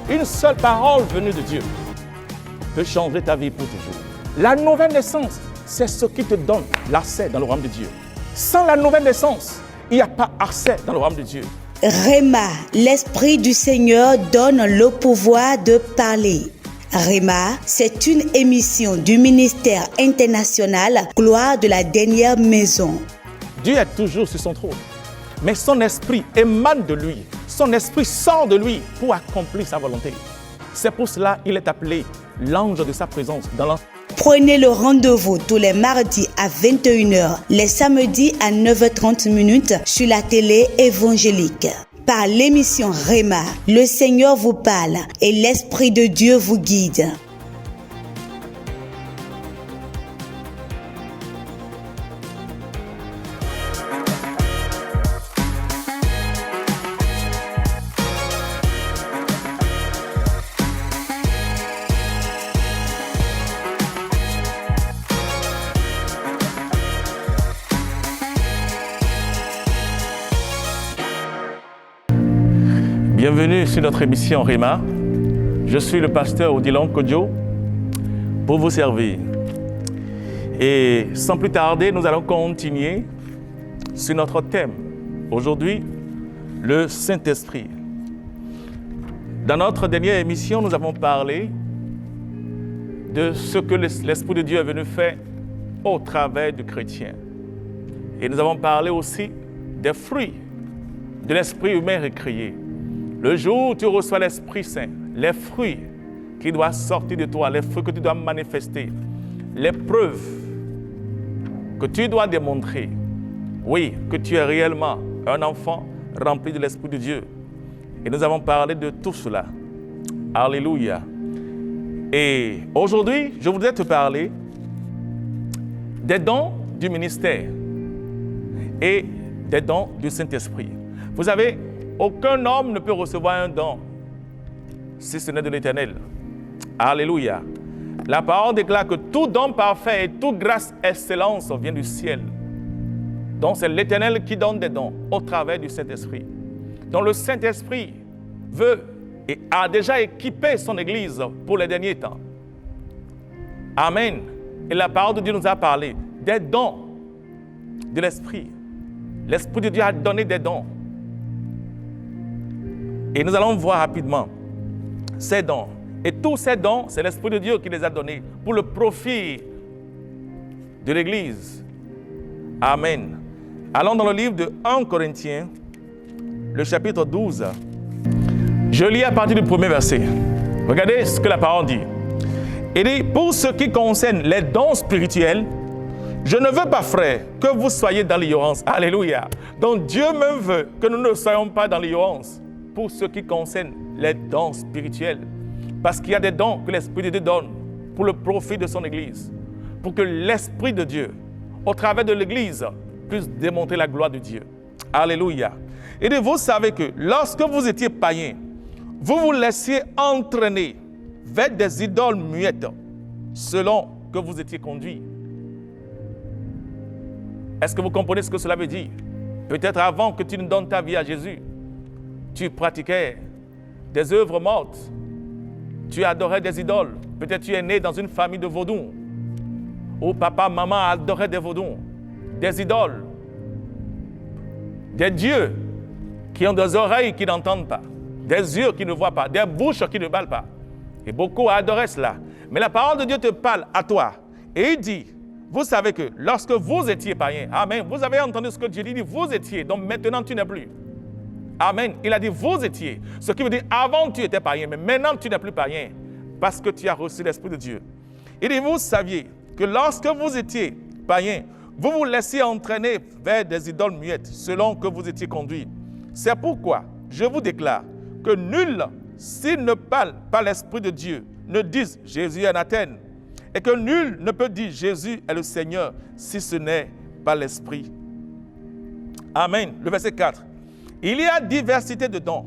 Une seule parole venue de Dieu peut changer ta vie pour toujours. La nouvelle naissance, c'est ce qui te donne l'accès dans le royaume de Dieu. Sans la nouvelle naissance, il n'y a pas accès dans le royaume de Dieu. Réma, l'Esprit du Seigneur donne le pouvoir de parler. Réma, c'est une émission du ministère international Gloire de la dernière maison. Dieu est toujours sur son trône, mais son esprit émane de lui. Son esprit sort de lui pour accomplir sa volonté. C'est pour cela qu'il est appelé l'ange de sa présence dans l'enfer. Prenez le rendez-vous tous les mardis à 21h, les samedis à 9h30 sur la télé évangélique. Par l'émission Réma, le Seigneur vous parle et l'Esprit de Dieu vous guide. Bienvenue sur notre émission Réma. Je suis le pasteur Odilon Kodjo pour vous servir. Et sans plus tarder, nous allons continuer sur notre thème. Aujourd'hui, le Saint-Esprit. Dans notre dernière émission, nous avons parlé de ce que l'Esprit de Dieu est venu faire au travers du chrétien. Et nous avons parlé aussi des fruits de l'Esprit humain recréé. Le jour où tu reçois l'Esprit Saint, les fruits qui doivent sortir de toi, les fruits que tu dois manifester, les preuves que tu dois démontrer, oui, que tu es réellement un enfant rempli de l'Esprit de Dieu. Et nous avons parlé de tout cela. Alléluia. Et aujourd'hui, je voudrais te parler des dons du ministère et des dons du Saint-Esprit. Vous savez, aucun homme ne peut recevoir un don si ce n'est de l'Éternel. Alléluia. La parole déclare que tout don parfait et toute grâce, excellence vient du ciel. Donc c'est l'Éternel qui donne des dons au travers du Saint-Esprit. Donc le Saint-Esprit veut et a déjà équipé son Église pour les derniers temps. Amen. Et la parole de Dieu nous a parlé des dons de l'Esprit. L'Esprit de Dieu a donné des dons. Et nous allons voir rapidement ces dons. Et tous ces dons, c'est l'Esprit de Dieu qui les a donnés pour le profit de l'Église. Amen. Allons dans le livre de 1 Corinthiens, le chapitre 12. Je lis à partir du premier verset. Regardez ce que la parole dit. Il dit, pour ce qui concerne les dons spirituels, je ne veux pas, frères, que vous soyez dans l'ignorance. Alléluia. Donc Dieu même veut que nous ne soyons pas dans l'ignorance pour ce qui concerne les dons spirituels. Parce qu'il y a des dons que l'Esprit de Dieu donne pour le profit de son Église. Pour que l'Esprit de Dieu, au travers de l'Église, puisse démontrer la gloire de Dieu. Alléluia. Et vous savez que lorsque vous étiez païens, vous vous laissiez entraîner vers des idoles muettes selon que vous étiez conduits. Est-ce que vous comprenez ce que cela veut dire? Peut-être avant que tu ne donnes ta vie à Jésus, tu pratiquais des œuvres mortes. Tu adorais des idoles. Peut-être tu es né dans une famille de vaudous. Où papa, maman adoraient des vaudous, des idoles, des dieux qui ont des oreilles qui n'entendent pas, des yeux qui ne voient pas, des bouches qui ne parlent pas. Et beaucoup adoraient cela. Mais la parole de Dieu te parle à toi. Et il dit, vous savez que lorsque vous étiez païens, amen, vous avez entendu ce que Dieu dit, vous étiez, donc maintenant tu n'es plus. Amen. Il a dit, vous étiez. Ce qui veut dire, avant tu étais païen, mais maintenant tu n'es plus païen, parce que tu as reçu l'Esprit de Dieu. Il dit, vous saviez que lorsque vous étiez païens, vous vous laissiez entraîner vers des idoles muettes, selon que vous étiez conduits. C'est pourquoi je vous déclare que nul, s'il ne parle pas l'Esprit de Dieu, ne dise Jésus est anathème, et que nul ne peut dire Jésus est le Seigneur, si ce n'est pas l'Esprit. Amen. Le verset 4. Il y a diversité de dons,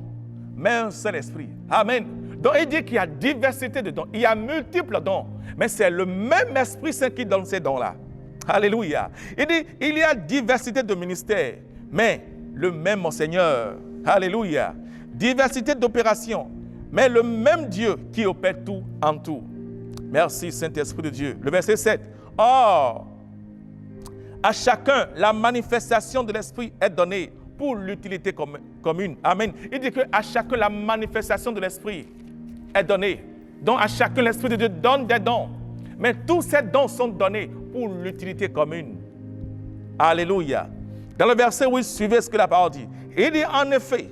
mais un seul esprit. Amen. Donc il dit qu'il y a diversité de dons. Il y a multiples dons, mais c'est le même Esprit Saint qui donne ces dons-là. Alléluia. Il dit il y a diversité de ministères, mais le même Seigneur. Alléluia. Diversité d'opérations, mais le même Dieu qui opère tout en tout. Merci, Saint-Esprit de Dieu. Le verset 7. Or, à chacun, la manifestation de l'Esprit est donnée pour l'utilité commune. Amen. Il dit qu'à chacun, la manifestation de l'Esprit est donnée. Donc, à chacun, l'Esprit de Dieu donne des dons. Mais tous ces dons sont donnés pour l'utilité commune. Alléluia. Dans le verset 8, suivez ce que la parole dit. Il dit en effet,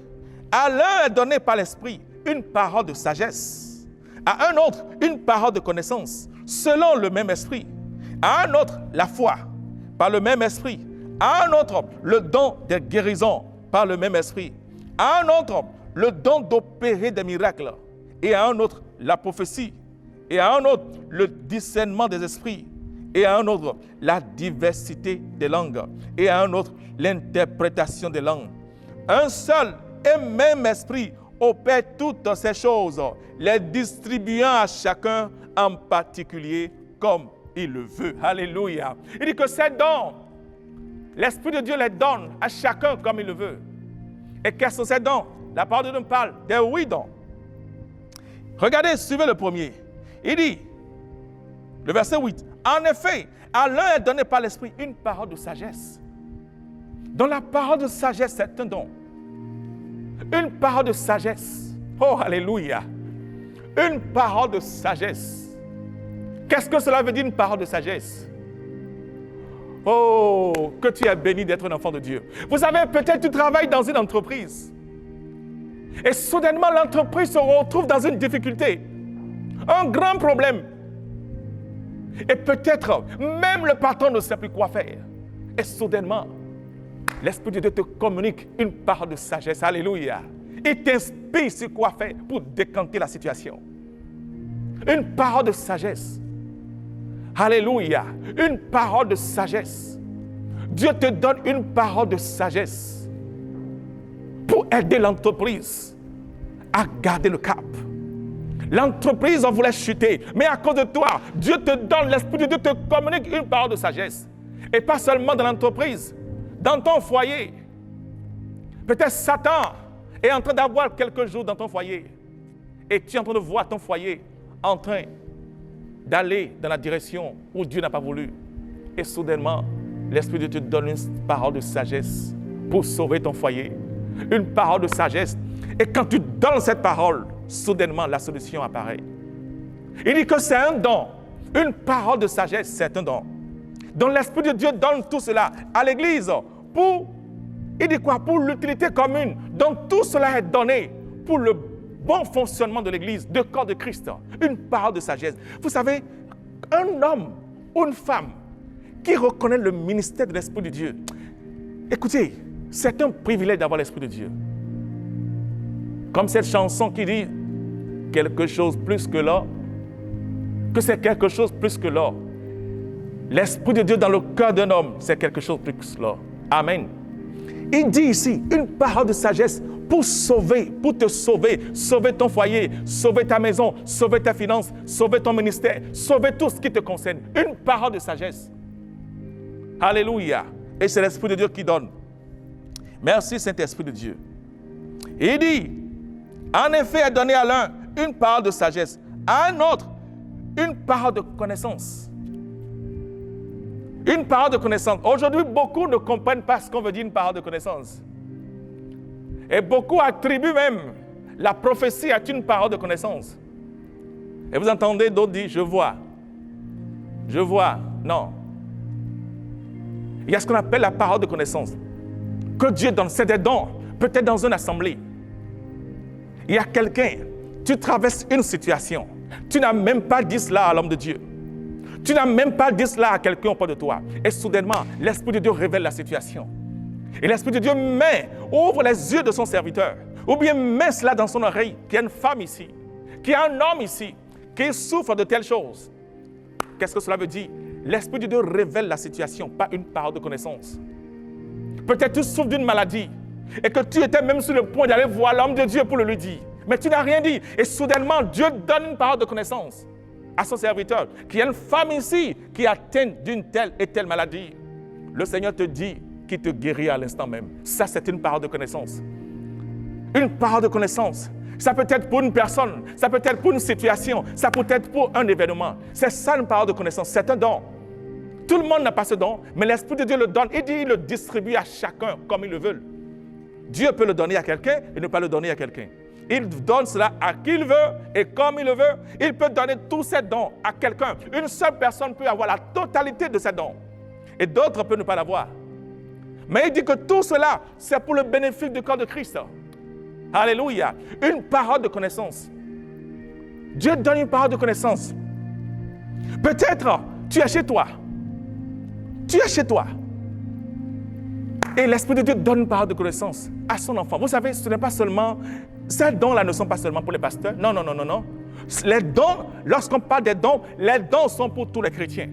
à l'un est donné par l'Esprit une parole de sagesse, à un autre une parole de connaissance, selon le même Esprit, à un autre la foi, par le même Esprit, à un autre le don des guérisons, par le même Esprit, à un autre le don d'opérer des miracles, et à un autre la prophétie, et à un autre le discernement des esprits, et à un autre la diversité des langues, et à un autre l'interprétation des langues. Un seul et même esprit opère toutes ces choses, les distribuant à chacun en particulier comme il le veut. Alléluia. Il dit que ces dons, l'Esprit de Dieu les donne à chacun comme il le veut. Et quels sont ces dons? La parole de Dieu nous parle des 8 dons. Regardez, suivez le premier. Il dit, le verset 8, en effet, à l'un est donné par l'Esprit une parole de sagesse. Dans la parole de sagesse, c'est un don. Une parole de sagesse. Oh, alléluia. Une parole de sagesse. Qu'est-ce que cela veut dire, une parole de sagesse? Oh, que tu es béni d'être un enfant de Dieu. Vous savez, peut-être tu travailles dans une entreprise. Et soudainement, l'entreprise se retrouve dans une difficulté. Un grand problème. Et peut-être, même le patron ne sait plus quoi faire. Et soudainement, l'Esprit de Dieu te communique une parole de sagesse. Alléluia. Il t'inspire sur quoi faire pour décanter la situation. Une parole de sagesse. Alléluia. Une parole de sagesse. Dieu te donne une parole de sagesse pour aider l'entreprise à garder le cap. L'entreprise en voulait chuter, mais à cause de toi, Dieu te donne, l'Esprit de Dieu te communique une parole de sagesse. Et pas seulement dans l'entreprise, dans ton foyer. Peut-être Satan est en train d'avoir quelques jours dans ton foyer. Et tu es en train de voir ton foyer en train d'aller dans la direction où Dieu n'a pas voulu. Et soudainement, l'Esprit de Dieu te donne une parole de sagesse pour sauver ton foyer. Une parole de sagesse. Et quand tu donnes cette parole, soudainement, la solution apparaît. Il dit que c'est un don. Une parole de sagesse, c'est un don. Donc l'Esprit de Dieu donne tout cela à l'Église pour, il dit quoi? Pour l'utilité commune. Donc tout cela est donné pour le bon fonctionnement de l'Église, du corps de Christ. Une parole de sagesse. Vous savez, un homme ou une femme qui reconnaît le ministère de l'Esprit de Dieu, écoutez, c'est un privilège d'avoir l'Esprit de Dieu. Comme cette chanson qui dit quelque chose plus que l'or, que c'est quelque chose plus que l'or. L'Esprit de Dieu dans le cœur d'un homme, c'est quelque chose plus que l'or. Amen. Il dit ici une parole de sagesse pour sauver, pour te sauver, sauver ton foyer, sauver ta maison, sauver tes finances, sauver ton ministère, sauver tout ce qui te concerne. Une parole de sagesse. Alléluia. Et c'est l'Esprit de Dieu qui donne. Merci Saint-Esprit de Dieu. Il dit, en effet, est donné à l'un une parole de sagesse, à un autre une parole de connaissance. Une parole de connaissance. Aujourd'hui, beaucoup ne comprennent pas ce qu'on veut dire une parole de connaissance. Et beaucoup attribuent même la prophétie à une parole de connaissance. Et vous entendez d'autres dire, je vois. Je vois. Non. Il y a ce qu'on appelle la parole de connaissance. Que Dieu donne, c'est des dons. Peut-être dans une assemblée. Il y a quelqu'un, tu traverses une situation. Tu n'as même pas dit cela à l'homme de Dieu. Tu n'as même pas dit cela à quelqu'un auprès de toi. Et soudainement, l'Esprit de Dieu révèle la situation. Et l'Esprit de Dieu ouvre les yeux de son serviteur. Ou bien met cela dans son oreille, qu'il y a une femme ici, qu'il y a un homme ici, qui souffre de telle chose. Qu'est-ce que cela veut dire? L'Esprit de Dieu révèle la situation, pas une parole de connaissance. Peut-être tu souffres d'une maladie et que tu étais même sur le point d'aller voir l'homme de Dieu pour le lui dire. Mais tu n'as rien dit. Et soudainement, Dieu donne une parole de connaissance à son serviteur, qu'il y a une femme ici qui est atteinte d'une telle et telle maladie. Le Seigneur te dit qu'il te guérit à l'instant même. Ça, c'est une parole de connaissance. Une parole de connaissance. Ça peut être pour une personne, ça peut être pour une situation, ça peut être pour un événement. C'est ça une parole de connaissance, c'est un don. Tout le monde n'a pas ce don, mais l'Esprit de Dieu le donne. Il dit, il le distribue à chacun comme il le veut. Dieu peut le donner à quelqu'un et ne pas le donner à quelqu'un. Il donne cela à qui il veut et comme il le veut. Il peut donner tous ses dons à quelqu'un. Une seule personne peut avoir la totalité de ses dons et d'autres peuvent ne pas l'avoir. Mais il dit que tout cela, c'est pour le bénéfice du corps de Christ. Alléluia. Une parole de connaissance. Dieu donne une parole de connaissance. Peut-être tu es chez toi. Tu es chez toi. Et l'Esprit de Dieu donne une parole de connaissance à son enfant. Vous savez, ce n'est pas seulement... Ces dons-là ne sont pas seulement pour les pasteurs. Non. Les dons, lorsqu'on parle des dons, les dons sont pour tous les chrétiens.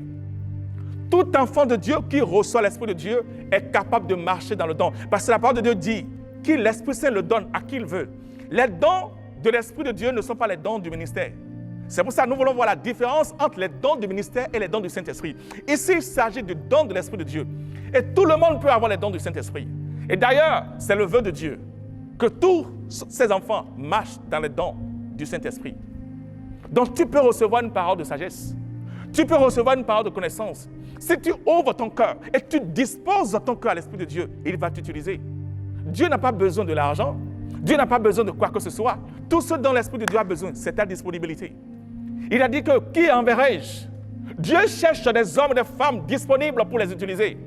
Tout enfant de Dieu qui reçoit l'Esprit de Dieu est capable de marcher dans le don. Parce que la parole de Dieu dit que l'Esprit Saint le donne à qui il veut. Les dons de l'Esprit de Dieu ne sont pas les dons du ministère. C'est pour ça que nous voulons voir la différence entre les dons du ministère et les dons du Saint-Esprit. Ici, il s'agit du don de l'Esprit de Dieu. Et tout le monde peut avoir les dons du Saint-Esprit. Et d'ailleurs, c'est le vœu de Dieu que tous ses enfants marchent dans les dons du Saint-Esprit. Donc, tu peux recevoir une parole de sagesse. Tu peux recevoir une parole de connaissance. Si tu ouvres ton cœur et tu disposes ton cœur à l'Esprit de Dieu, il va t'utiliser. Dieu n'a pas besoin de l'argent. Dieu n'a pas besoin de quoi que ce soit. Tout ce dont l'Esprit de Dieu a besoin, c'est ta disponibilité. Il a dit que qui enverrai-je? Dieu cherche des hommes et des femmes disponibles pour les utiliser.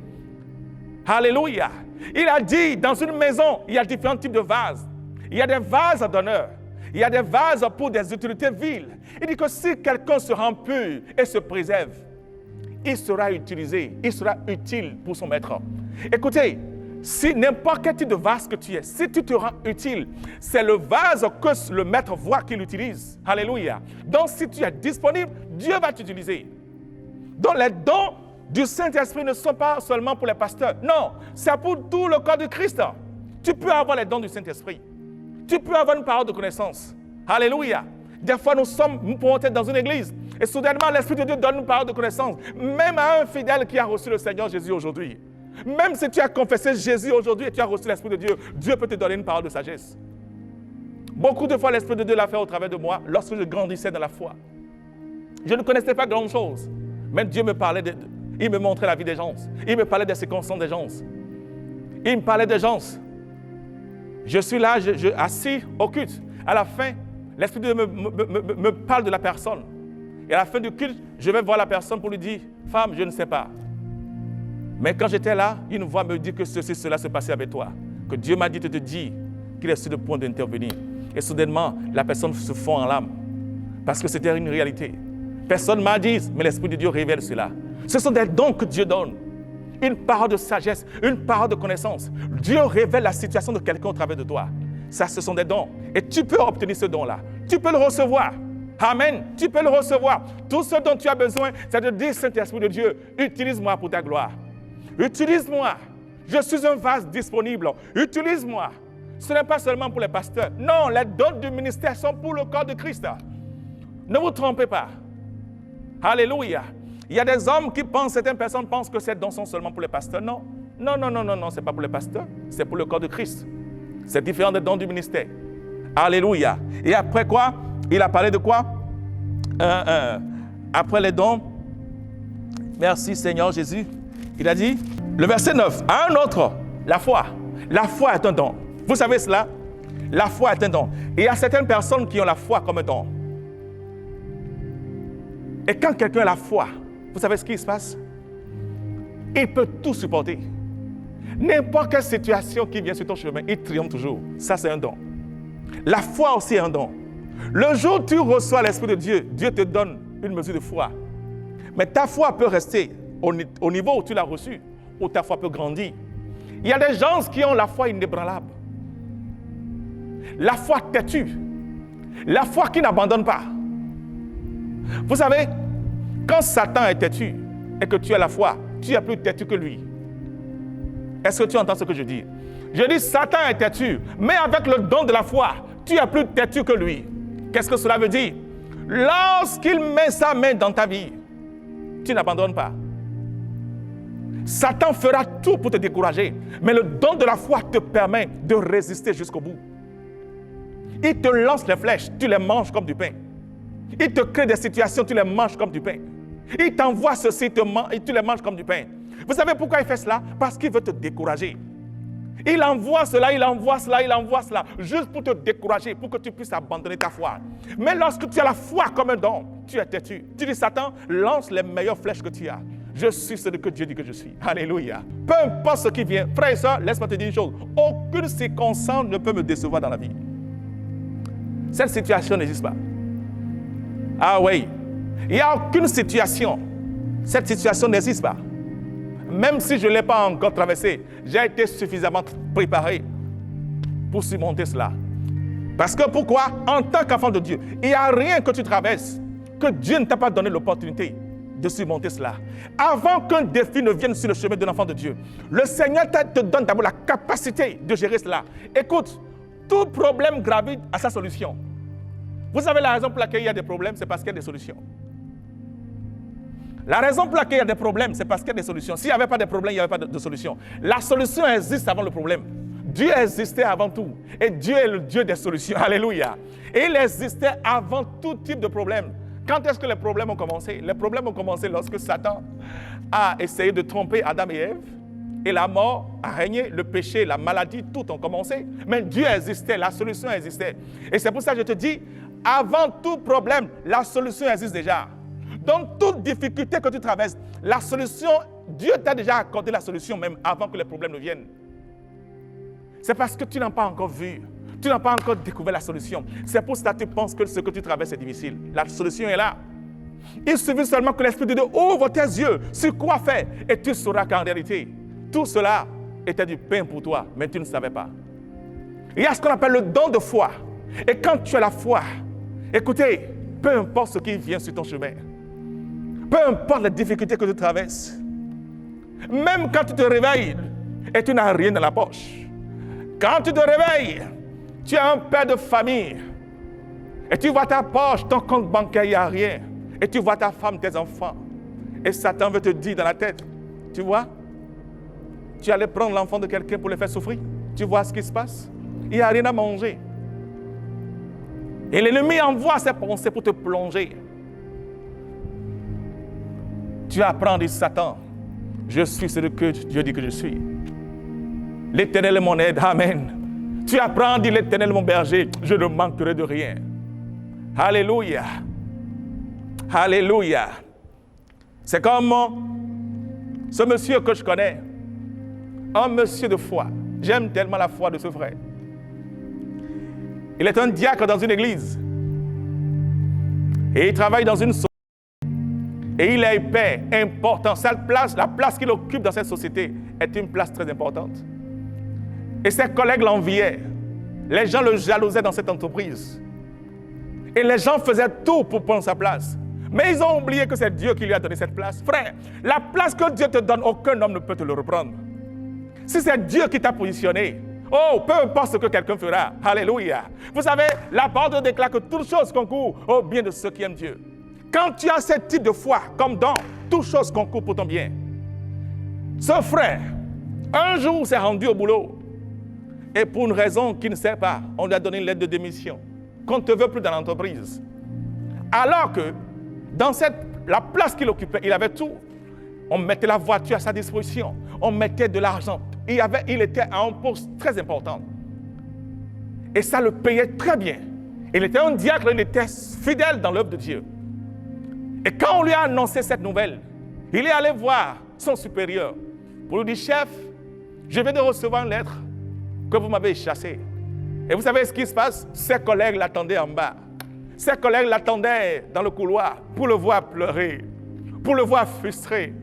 Alléluia. Il a dit, dans une maison, il y a différents types de vases. Il y a des vases d'honneur. Il y a des vases pour des utilités viles. Il dit que si quelqu'un se rend pur et se préserve, il sera utilisé, il sera utile pour son maître. Écoutez, si n'importe quel type de vase que tu es, si tu te rends utile, c'est le vase que le maître voit qu'il utilise. Alléluia. Donc, si tu es disponible, Dieu va t'utiliser. Donc, les dons du Saint-Esprit ne sont pas seulement pour les pasteurs. Non, c'est pour tout le corps de Christ. Tu peux avoir les dons du Saint-Esprit. Tu peux avoir une parole de connaissance. Alléluia. Des fois, nous pouvons être dans une église et soudainement, l'Esprit de Dieu donne une parole de connaissance, même à un fidèle qui a reçu le Seigneur Jésus aujourd'hui. Même si tu as confessé Jésus aujourd'hui et tu as reçu l'Esprit de Dieu, Dieu peut te donner une parole de sagesse. Beaucoup de fois, l'Esprit de Dieu l'a fait au travers de moi lorsque je grandissais dans la foi. Je ne connaissais pas grand-chose, mais Dieu me parlait, il me montrait la vie des gens. Il me parlait des circonstances des gens. Il me parlait des gens. Je suis là, assis au culte. À la fin, l'Esprit de Dieu me parle de la personne. Et à la fin du culte, je vais voir la personne pour lui dire, « Femme, je ne sais pas. » Mais quand j'étais là, une voix me dit que cela se passait avec toi. Que Dieu m'a dit de te dire qu'il est sur le point d'intervenir. Et soudainement, la personne se fond en larmes. Parce que c'était une réalité. Personne ne m'a dit, mais l'Esprit de Dieu révèle cela. Ce sont des dons que Dieu donne. Une parole de sagesse, une parole de connaissance. Dieu révèle la situation de quelqu'un au travers de toi. Ça, ce sont des dons. Et tu peux obtenir ce don-là. Tu peux le recevoir. Amen. Tu peux le recevoir. Tout ce dont tu as besoin, c'est de dire, Saint-Esprit de Dieu, utilise-moi pour ta gloire. Utilise-moi. Je suis un vase disponible. Utilise-moi. Ce n'est pas seulement pour les pasteurs. Non, les dons du ministère sont pour le corps de Christ. Ne vous trompez pas. Alléluia. Il y a des hommes qui pensent, certaines personnes pensent que ces dons sont seulement pour les pasteurs. Non, ce n'est pas pour les pasteurs. C'est pour le corps de Christ. C'est différent des dons du ministère. Alléluia. Et après quoi? Il a parlé de quoi? Après les dons, merci Seigneur Jésus. Il a dit, le verset 9, à un autre, la foi. La foi est un don. Vous savez cela? La foi est un don. Et il y a certaines personnes qui ont la foi comme un don. Et quand quelqu'un a la foi, vous savez ce qui se passe? Il peut tout supporter. N'importe quelle situation qui vient sur ton chemin, il triomphe toujours. Ça, c'est un don. La foi aussi est un don. Le jour où tu reçois l'Esprit de Dieu, Dieu te donne une mesure de foi. Mais ta foi peut rester au niveau où tu l'as reçue, où ta foi peut grandir. Il y a des gens qui ont la foi inébranlable. La foi têtue. La foi qui n'abandonne pas. Vous savez, quand Satan est têtu et que tu as la foi, tu es plus têtu que lui. Est-ce que tu entends ce que je dis? Je dis, Satan est têtu, mais avec le don de la foi, tu es plus têtu que lui. Qu'est-ce que cela veut dire? Lorsqu'il met sa main dans ta vie, tu n'abandonnes pas. Satan fera tout pour te décourager, mais le don de la foi te permet de résister jusqu'au bout. Il te lance les flèches, tu les manges comme du pain. Il te crée des situations, tu les manges comme du pain. Il t'envoie ceci, et tu les manges comme du pain. Vous savez pourquoi il fait cela? Parce qu'il veut te décourager. Il envoie cela, il envoie cela, il envoie cela, juste pour te décourager, pour que tu puisses abandonner ta foi. Mais lorsque tu as la foi comme un don, tu es têtu. Tu dis, Satan, lance les meilleures flèches que tu as. Je suis celui que Dieu dit que je suis. Alléluia. Peu importe ce qui vient. Frère et soeur, laisse-moi te dire une chose. Aucune circonstance ne peut me décevoir dans la vie. Cette situation n'existe pas. Ah oui. Il n'y a aucune situation. Cette situation n'existe pas. Même si je ne l'ai pas encore traversée, j'ai été suffisamment préparé pour surmonter cela. Parce que pourquoi? En tant qu'enfant de Dieu, il n'y a rien que tu traverses que Dieu ne t'a pas donné l'opportunité de surmonter cela. Avant qu'un défi ne vienne sur le chemin d'un enfant de Dieu, le Seigneur te donne d'abord la capacité de gérer cela. Écoute, tout problème gravite à sa solution. Vous savez la raison pour laquelle il y a des problèmes, c'est parce qu'il y a des solutions. La raison pour laquelle il y a des problèmes, c'est parce qu'il y a des solutions. S'il n'y avait pas de problème, il n'y avait pas de solution. La solution existe avant le problème. Dieu existait avant tout. Et Dieu est le Dieu des solutions. Alléluia. Et il existait avant tout type de problème. Quand est-ce que les problèmes ont commencé? Les problèmes ont commencé lorsque Satan a essayé de tromper Adam et Ève. Et la mort a régné, le péché, la maladie, tout ont commencé. Mais Dieu existait, la solution existait. Et c'est pour ça que je te dis, avant tout problème, la solution existe déjà. Donc, toute difficulté que tu traverses, la solution, Dieu t'a déjà accordé la solution même avant que les problèmes ne viennent. C'est parce que tu n'as pas encore vu, tu n'as pas encore découvert la solution. C'est pour ça que tu penses que ce que tu traverses est difficile. La solution est là. Il suffit seulement que l'Esprit de Dieu ouvre tes yeux sur quoi faire et tu sauras qu'en réalité, tout cela était du pain pour toi, mais tu ne savais pas. Il y a ce qu'on appelle le don de foi. Et quand tu as la foi, écoutez, peu importe ce qui vient sur ton chemin, peu importe les difficultés que tu traverses, même quand tu te réveilles et tu n'as rien dans la poche, quand tu te réveilles, tu es un père de famille et tu vois ta poche, ton compte bancaire, il n'y a rien, et tu vois ta femme, tes enfants, et Satan veut te dire dans la tête, tu vois, tu allais prendre l'enfant de quelqu'un pour le faire souffrir, tu vois ce qui se passe, il n'y a rien à manger. Et l'ennemi envoie ses pensées pour te plonger. Tu apprends, dit Satan, je suis celui que Dieu dit que je suis. L'Éternel est mon aide, amen. Tu apprends, dit l'Éternel mon berger, je ne manquerai de rien. Alléluia. Alléluia. C'est comme ce monsieur que je connais, un monsieur de foi. J'aime tellement la foi de ce frère. Il est un diacre dans une église. Et il travaille dans une société. Et il est père important. La place qu'il occupe dans cette société est une place très importante. Et ses collègues l'enviaient. Les gens le jalousaient dans cette entreprise. Et les gens faisaient tout pour prendre sa place. Mais ils ont oublié que c'est Dieu qui lui a donné cette place. Frère, la place que Dieu te donne, aucun homme ne peut te le reprendre. Si c'est Dieu qui t'a positionné, oh, peu importe ce que quelqu'un fera. Alléluia. Vous savez, la parole déclare que toute chose concourt au bien de ceux qui aiment Dieu. Quand tu as ce type de foi comme don, toute chose concourt pour ton bien. Ce frère, un jour s'est rendu au boulot et pour une raison qu'il ne sait pas, on lui a donné une lettre de démission qu'on ne te veut plus dans l'entreprise. Alors que dans la place qu'il occupait, il avait tout. On mettait la voiture à sa disposition, on mettait de l'argent. Il était à un poste très important. Et ça le payait très bien. Il était un diacre, il était fidèle dans l'œuvre de Dieu. Et quand on lui a annoncé cette nouvelle, il est allé voir son supérieur pour lui dire, chef, je viens de recevoir une lettre que vous m'avez chassée. Et vous savez ce qui se passe? Ses collègues l'attendaient en bas. Ses collègues l'attendaient dans le couloir pour le voir pleurer, pour le voir frustré,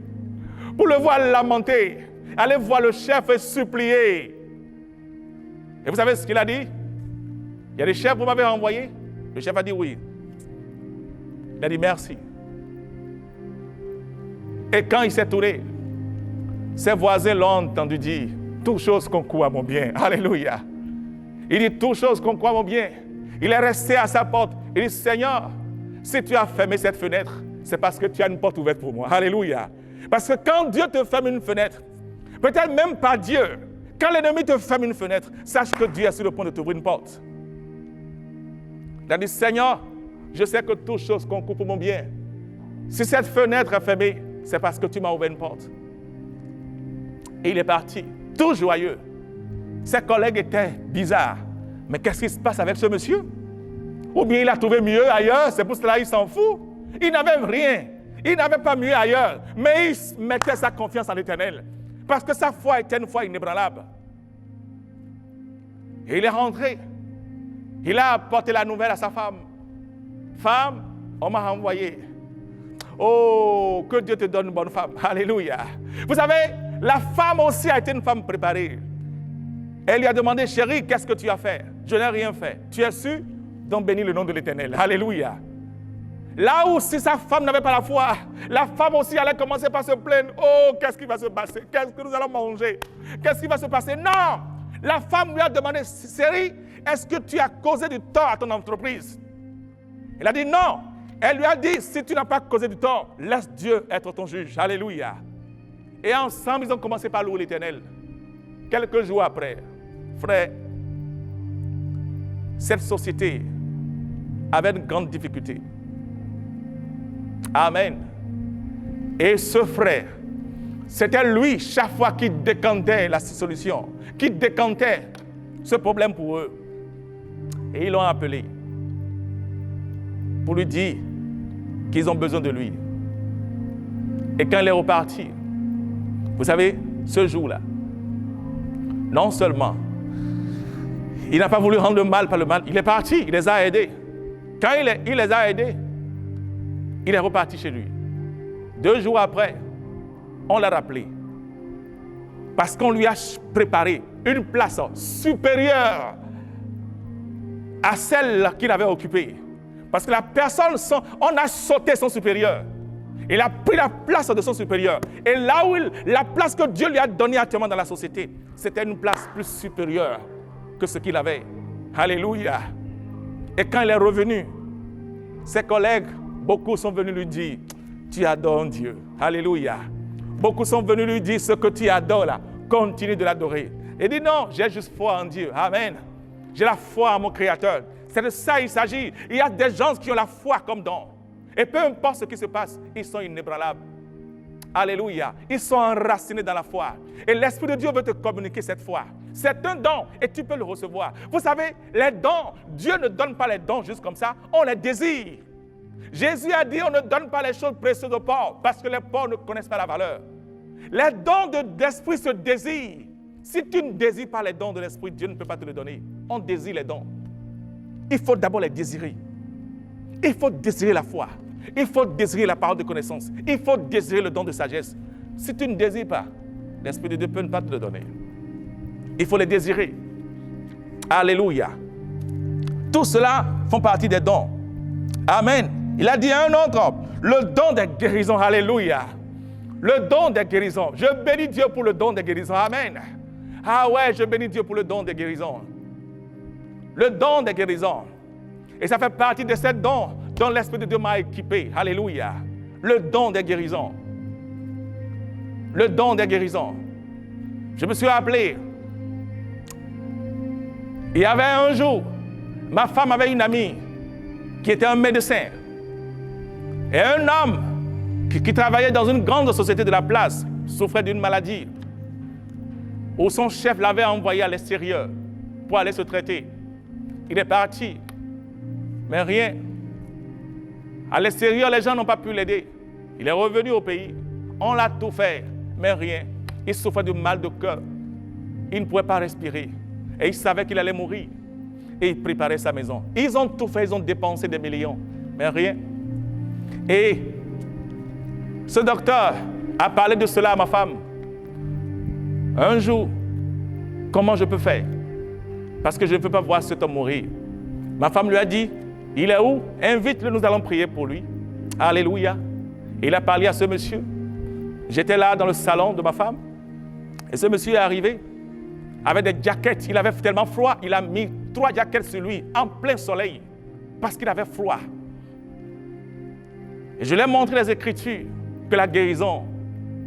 pour le voir lamenter. Allez voir le chef et supplier. Et vous savez ce qu'il a dit? Il y a des chefs que vous m'avez envoyés? Le chef a dit oui. Il a dit merci. Et quand il s'est tourné, ses voisins l'ont entendu dire, toute chose concourt à mon bien. Alléluia. Il dit, toute chose concourt à mon bien. Il est resté à sa porte. Il dit, Seigneur, si tu as fermé cette fenêtre, c'est parce que tu as une porte ouverte pour moi. Alléluia. Parce que quand Dieu te ferme une fenêtre, peut-être même pas Dieu, quand l'ennemi te ferme une fenêtre, sache que Dieu est sur le point de t'ouvrir une porte. Il a dit, Seigneur, je sais que toutes choses concourent pour mon bien. Si cette fenêtre est fermée, c'est parce que tu m'as ouvert une porte. Et il est parti, tout joyeux. Ses collègues étaient bizarres. Mais qu'est-ce qui se passe avec ce monsieur? Ou bien il a trouvé mieux ailleurs, c'est pour cela qu'il s'en fout. Il n'avait rien. Il n'avait pas mieux ailleurs. Mais il mettait sa confiance en l'Éternel. Parce que sa foi était une foi inébranlable. Et il est rentré. Il a apporté la nouvelle à sa femme. Femme, on m'a envoyé. Oh, que Dieu te donne une bonne femme. Alléluia. Vous savez, la femme aussi a été une femme préparée. Elle lui a demandé, chérie, qu'est-ce que tu as fait? Je n'ai rien fait. Tu es sûr? Donc bénis le nom de l'Éternel. Alléluia. Là où si sa femme n'avait pas la foi, la femme aussi allait commencer par se plaindre. Oh, qu'est-ce qui va se passer? Qu'est-ce que nous allons manger? Qu'est-ce qui va se passer? Non! La femme lui a demandé, chérie, est-ce que tu as causé du tort à ton entreprise? Elle a dit non. Elle lui a dit, si tu n'as pas causé du tort, laisse Dieu être ton juge. Alléluia. Et ensemble, ils ont commencé par louer l'Éternel. Quelques jours après, frère, cette société avait une grande difficulté. Amen. Et ce frère, c'était lui, chaque fois qui décantait la solution, qui décantait ce problème pour eux. Et ils l'ont appelé pour lui dire qu'ils ont besoin de lui. Et quand il est reparti, vous savez, ce jour-là, non seulement il n'a pas voulu rendre le mal par le mal, il est parti, il les a aidés. Quand il les a aidés, il est reparti chez lui. 2 jours après, on l'a rappelé. Parce qu'on lui a préparé une place supérieure à celle qu'il avait occupée. Parce que la personne, on a sauté son supérieur. Il a pris la place de son supérieur. Et là où la place que Dieu lui a donnée actuellement dans la société, c'était une place plus supérieure que ce qu'il avait. Alléluia. Et quand il est revenu, ses collègues, beaucoup sont venus lui dire, tu adores Dieu. Alléluia. Beaucoup sont venus lui dire, ce que tu adores là, continue de l'adorer. Il dit non, j'ai juste foi en Dieu. Amen. J'ai la foi en mon Créateur. C'est de ça il s'agit. Il y a des gens qui ont la foi comme don. Et peu importe ce qui se passe, ils sont inébranlables. Alléluia. Ils sont enracinés dans la foi. Et l'Esprit de Dieu veut te communiquer cette foi. C'est un don et tu peux le recevoir. Vous savez, les dons, Dieu ne donne pas les dons juste comme ça, on les désire. Jésus a dit, on ne donne pas les choses précieuses aux pauvres parce que les pauvres ne connaissent pas la valeur. Les dons d'esprit se désirent. Si tu ne désires pas les dons de l'esprit, Dieu ne peut pas te les donner. On désire les dons. Il faut d'abord les désirer. Il faut désirer la foi. Il faut désirer la parole de connaissance. Il faut désirer le don de sagesse. Si tu ne désires pas, l'Esprit de Dieu ne peut pas te le donner. Il faut les désirer. Alléluia. Tout cela font partie des dons. Amen. Il a dit à un autre homme, le don des guérisons. Alléluia. Le don des guérisons. Je bénis Dieu pour le don des guérisons. Amen. Ah ouais, je bénis Dieu pour le don des guérisons. Le don des guérisons. Et ça fait partie de ces dons dont l'Esprit de Dieu m'a équipé. Alléluia. Le don des guérisons. Le don des guérisons. Je me suis rappelé, il y avait un jour, ma femme avait une amie qui était un médecin. Et un homme qui travaillait dans une grande société de la place souffrait d'une maladie où son chef l'avait envoyé à l'extérieur pour aller se traiter. Il est parti, mais rien. À l'extérieur, les gens n'ont pas pu l'aider. Il est revenu au pays. On l'a tout fait, mais rien. Il souffrait de mal de cœur. Il ne pouvait pas respirer. Et il savait qu'il allait mourir. Et il préparait sa maison. Ils ont tout fait, ils ont dépensé des millions, mais rien. Et ce docteur a parlé de cela à ma femme. Un jour, comment je peux faire? Parce que je ne peux pas voir cet homme mourir. Ma femme lui a dit, il est où? Invite-le, nous allons prier pour lui. Alléluia. Il a parlé à ce monsieur. J'étais là dans le salon de ma femme. Et ce monsieur est arrivé avec des jaquettes. Il avait tellement froid, il a mis 3 jaquettes sur lui en plein soleil parce qu'il avait froid. Et je lui ai montré les Écritures que la guérison,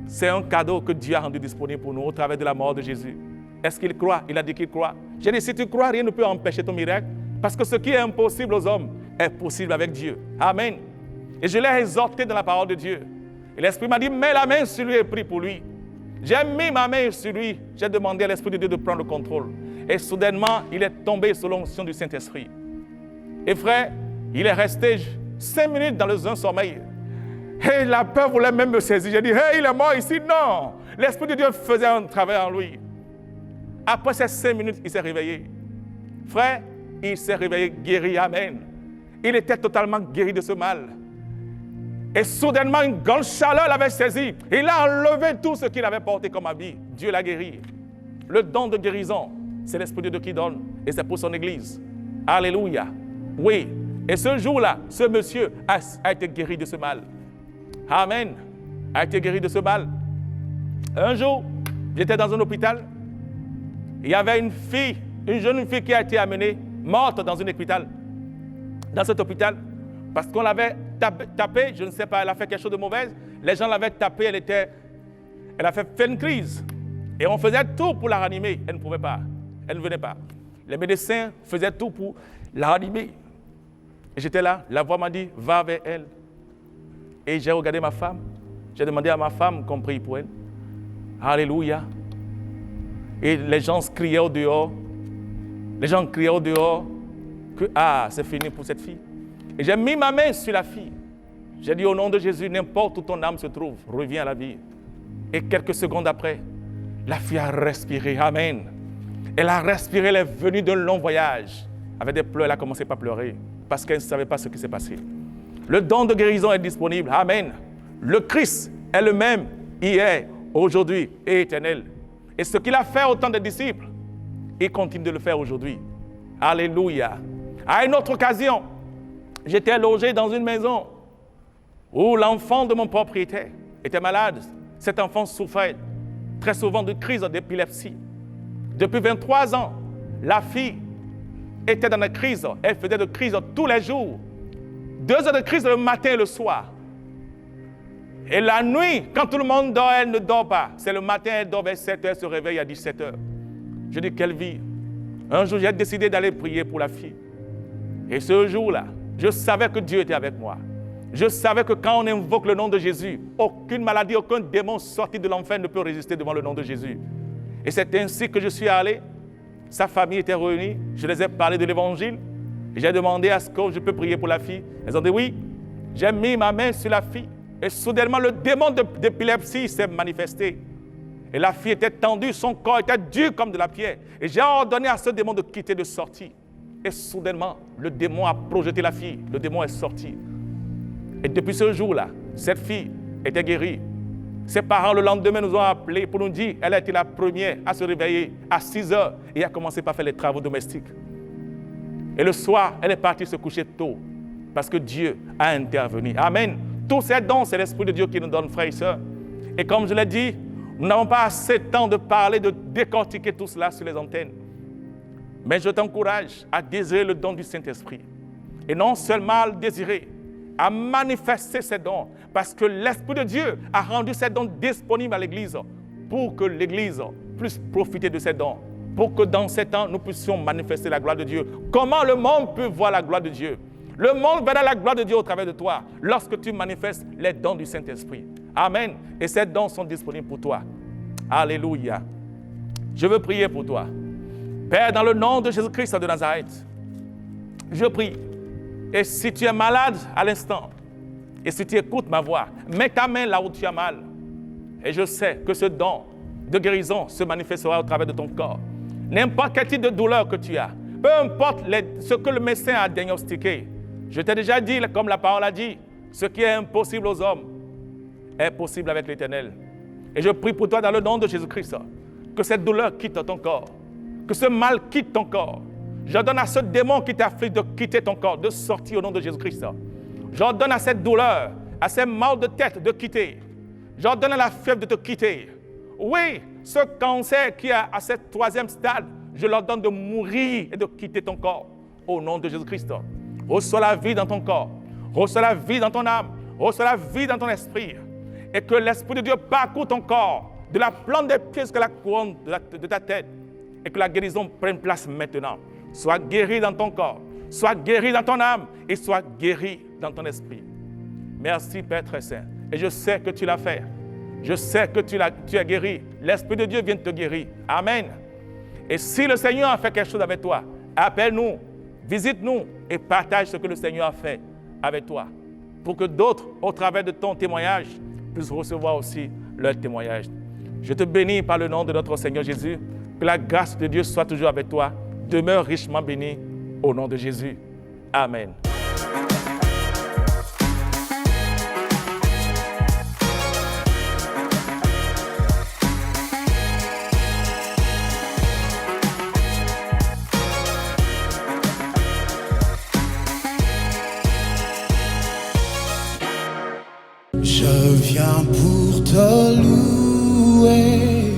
c'est un cadeau que Dieu a rendu disponible pour nous au travers de la mort de Jésus. Est-ce qu'il croit? Il a dit qu'il croit. J'ai dit, si tu crois, rien ne peut empêcher ton miracle. Parce que ce qui est impossible aux hommes est possible avec Dieu. Amen. Et je l'ai exhorté dans la parole de Dieu. Et l'Esprit m'a dit, mets la main sur lui et prie pour lui. J'ai mis ma main sur lui. J'ai demandé à l'Esprit de Dieu de prendre le contrôle. Et soudainement, il est tombé sous l'onction du Saint-Esprit. Et frère, il est resté 5 minutes dans un sommeil. Et la peur voulait même me saisir. J'ai dit, hey, il est mort ici. Non. L'Esprit de Dieu faisait un travail en lui. Après ces 5 minutes, il s'est réveillé. Frère, il s'est réveillé guéri. Amen. Il était totalement guéri de ce mal. Et soudainement, une grande chaleur l'avait saisi. Il a enlevé tout ce qu'il avait porté comme habit. Dieu l'a guéri. Le don de guérison, c'est l'Esprit de Dieu qui donne. Et c'est pour son Église. Alléluia. Oui. Et ce jour-là, ce monsieur a été guéri de ce mal. Amen. A été guéri de ce mal. Un jour, j'étais dans un hôpital. Il y avait une jeune fille qui a été amenée, morte dans un hôpital. Dans cet hôpital. Parce qu'on l'avait tapée, je ne sais pas, elle a fait quelque chose de mauvais. Les gens l'avaient tapée, elle a fait une crise. Et on faisait tout pour la ranimer. Elle ne pouvait pas. Elle ne venait pas. Les médecins faisaient tout pour la ranimer. Et j'étais là, la voix m'a dit, va vers elle. Et j'ai regardé ma femme. J'ai demandé à ma femme qu'on prie pour elle. Alléluia. Et les gens criaient au dehors. Les gens criaient au dehors que, c'est fini pour cette fille. Et j'ai mis ma main sur la fille. J'ai dit au nom de Jésus, n'importe où ton âme se trouve, reviens à la vie. Et quelques secondes après, la fille a respiré. Amen. Elle a respiré, elle est venue d'un long voyage. Avec des pleurs, elle a commencé par pleurer parce qu'elle ne savait pas ce qui s'est passé. Le don de guérison est disponible. Amen. Le Christ est le même hier, aujourd'hui et éternel. Et ce qu'il a fait au temps des disciples, il continue de le faire aujourd'hui. Alléluia. À une autre occasion, j'étais logé dans une maison où l'enfant de mon propriétaire était malade. Cet enfant souffrait très souvent de crises d'épilepsie. Depuis 23 ans, la fille était dans la crise. Elle faisait des crises tous les jours. 2 heures de crise le matin et le soir. Et la nuit, quand tout le monde dort, elle ne dort pas. C'est le matin, elle dort vers 7 heures, se réveille à 17 heures. Je dis, quelle vie. Un jour, j'ai décidé d'aller prier pour la fille. Et ce jour-là, je savais que Dieu était avec moi. Je savais que quand on invoque le nom de Jésus, aucune maladie, aucun démon sorti de l'enfer ne peut résister devant le nom de Jésus. Et c'est ainsi que je suis allé. Sa famille était réunie. Je les ai parlé de l'évangile. Et j'ai demandé à ce que je peux prier pour la fille. Elles ont dit oui. J'ai mis ma main sur la fille. Et soudainement, le démon d'épilepsie s'est manifesté. Et la fille était tendue, son corps était dur comme de la pierre. Et j'ai ordonné à ce démon de quitter, de sortir. Et soudainement, le démon a projeté la fille. Le démon est sorti. Et depuis ce jour-là, cette fille était guérie. Ses parents, le lendemain, nous ont appelés pour nous dire qu'elle a été la première à se réveiller à 6 heures et a commencé par faire les travaux domestiques. Et le soir, elle est partie se coucher tôt parce que Dieu a intervenu. Amen. Tous ces dons, c'est l'Esprit de Dieu qui nous donne, frères et sœurs. Et comme je l'ai dit, nous n'avons pas assez de temps de parler, de décortiquer tout cela sur les antennes. Mais je t'encourage à désirer le don du Saint-Esprit. Et non seulement à le désirer, à manifester ces dons. Parce que l'Esprit de Dieu a rendu ces dons disponibles à l'Église pour que l'Église puisse profiter de ces dons. Pour que dans ces temps, nous puissions manifester la gloire de Dieu. Comment le monde peut voir la gloire de Dieu? Le monde verra la gloire de Dieu au travers de toi lorsque tu manifestes les dons du Saint-Esprit. Amen. Et ces dons sont disponibles pour toi. Alléluia. Je veux prier pour toi. Père, dans le nom de Jésus-Christ de Nazareth, je prie. Et si tu es malade à l'instant, et si tu écoutes ma voix, mets ta main là où tu as mal. Et je sais que ce don de guérison se manifestera au travers de ton corps. N'importe quel type de douleur que tu as, peu importe ce que le médecin a diagnostiqué. Je t'ai déjà dit, comme la parole a dit, ce qui est impossible aux hommes est possible avec l'Éternel. Et je prie pour toi dans le nom de Jésus-Christ, que cette douleur quitte ton corps, que ce mal quitte ton corps. J'ordonne à ce démon qui t'afflige de quitter ton corps, de sortir au nom de Jésus-Christ. J'ordonne à cette douleur, à ces maux de tête de quitter. J'ordonne à la fièvre de te quitter. Oui, ce cancer qui est à ce 3e stade, je l'ordonne de mourir et de quitter ton corps. Au nom de Jésus-Christ. Reçois la vie dans ton corps. Reçois la vie dans ton âme. Reçois la vie dans ton esprit. Et que l'Esprit de Dieu parcourt ton corps, de la plante des pieds jusqu'à la couronne de ta tête. Et que la guérison prenne place maintenant. Sois guéri dans ton corps. Sois guéri dans ton âme et sois guéri dans ton esprit. Merci, Père très saint. Et je sais que tu l'as fait. Je sais que tu as guéri. L'Esprit de Dieu vient te guérir. Amen. Et si le Seigneur a fait quelque chose avec toi, appelle-nous, visite-nous et partage ce que le Seigneur a fait avec toi, pour que d'autres, au travers de ton témoignage, puissent recevoir aussi leur témoignage. Je te bénis par le nom de notre Seigneur Jésus. Que la grâce de Dieu soit toujours avec toi. Demeure richement béni au nom de Jésus. Amen. Je viens pour te louer,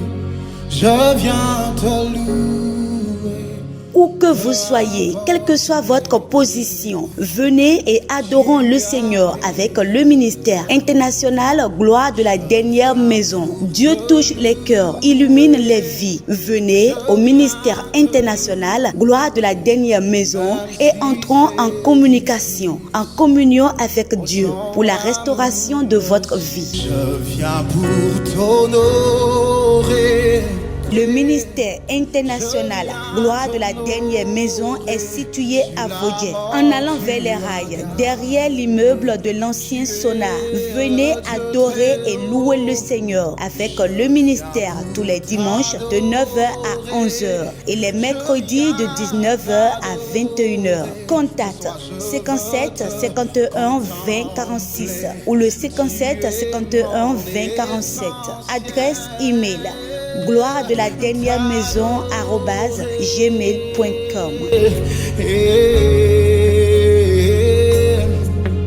je viens te louer. Où que vous soyez, quelle que soit votre position, venez et adorons le Seigneur avec le ministère international Gloire de la dernière maison. Dieu touche les cœurs, illumine les vies. Venez au ministère international Gloire de la dernière maison et entrons en communication, en communion avec Dieu pour la restauration de votre vie. Je viens pour t'honorer. Le ministère international Gloire de la dernière maison est situé à Vaudier. En allant vers les rails, derrière l'immeuble de l'ancien Sonar, venez adorer et louer le Seigneur avec le ministère tous les dimanches de 9h à 11h et les mercredis de 19h à 21h. Contact 57 51 20 46 ou le 57 51 20 47. Adresse email gloire de la dernière maison @gmail.com.